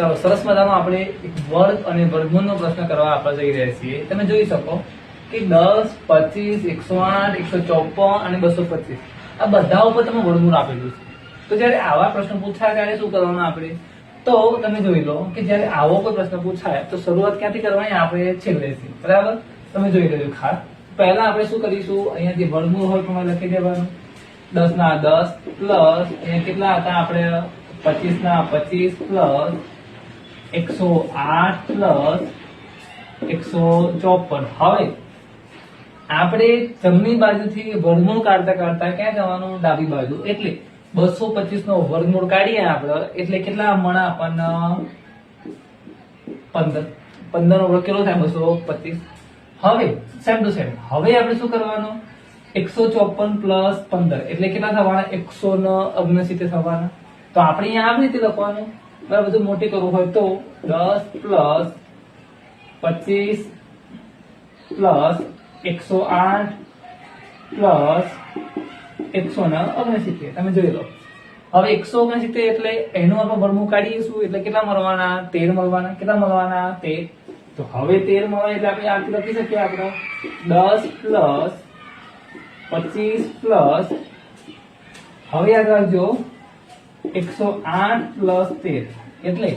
ચાલો સરસ મજાનો આપણે એક વર્ગ અને વર્ગમૂળનો પ્રશ્ન કરવા આપણે જઈ રહ્યા છીએ. તમે જોઈ શકો કે 10, 25, 108, 154 અને 225 આ બધા ઉપર તમે વર્ગમૂળ આપેલું છે. તો જ્યારે આવા પ્રશ્ન પૂછાય ત્યારે શું કરવાનું આપણે? તો તમે જોઈ લો કે જ્યારે આવો કોઈ પ્રશ્ન પૂછાય તો શરૂઆત ક્યાંથી કરવાની? આપણે છેલ્લેથી. બરાબર? તમે જોઈ લેજો ખાસ. પહેલા આપણે શું કરીશું? અહીંયાથી વર્ગમૂળ હોય તો લખી દેવાનું 10 ના 10 પ્લસ અહીંયા કેટલા હતા આપણે 25 ના 25 પ્લસ 108 પ્લસ 154. હવે આપણે જમણી બાજુથી વર્ગમૂળ કાઢતા કાઢતા ક્યાં જવાનું? ડાબી બાજુ. એટલે 225 નો વર્ગમૂળ કાઢીએ આપણે એટલે કેટલા મળે આપણને? 15. 15 નો વર્ગ કેટલો થાય? 225. હવે સેમ ટુ સેમ હવે આપણે શું કરવાનું? 154 પ્લસ 15 એટલે કેટલા થવાના? 169 થવાના. તો આપણે અહીંયા આવી રીતે લખવાનું. બરાબર? બધું મોટી કરવું હોય તો 10 પ્લસ 25 પ્લસ 108 પ્લસ 169. તમે જોઈ લો. હવે 169 એટલે એનું આપણે વર્ગમૂળ કાઢીશું એટલે કેટલા મળવાના? 13 મળવાના. કેટલા મળવાના? 13. તો હવે 13 મળે એટલે આપણે આ લખી શકીએ આપણે 10 પ્લસ 25 પ્લસ હવે યાદ રાખજો 108 પ્લસ 13 એટલે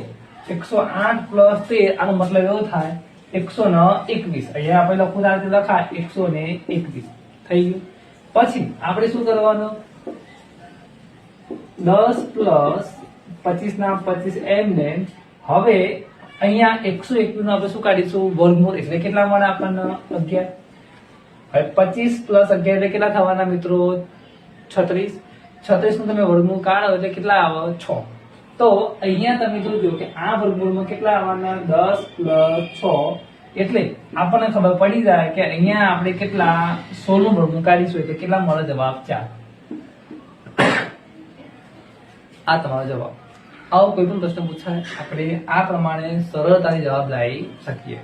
108 પ્લસ 13 આનો મતલબ એવો થાય 121. અહીંયા આપણે લખવું આ રીતે લખાય 121 થઈ ગયું. પછી આપણે શું કરવાનું? 10 પ્લસ 25 ના 25 એમને. હવે અહીંયા 121 નું આપણે શું કાઢીશું? વર્ગમૂળ. એટલે કેટલા મળે આપણને? 11. હવે 25 પ્લસ 11 એટલે કેટલા થવાના મિત્રો? 36. 36 નું તમે વર્ગમૂળ કાઢો એટલે કેટલા આવે? 6. તો અહીંયા તમે જોજો કે આ વર્ગમૂળમાં કેટલા આવવાના? 10 પ્લસ 6 એટલે આપણને ખબર પડી જાય કે અહીંયા આપણે કેટલા 16 નું વર્ગમૂળ કાઢીશું એટલે કેટલા મળે? જવાબ 4. આ તમારો જવાબ. આવો કોઈ પણ પ્રશ્ન પૂછાય આપણે આ પ્રમાણે સરળતાથી જવાબ લાવી શકીએ.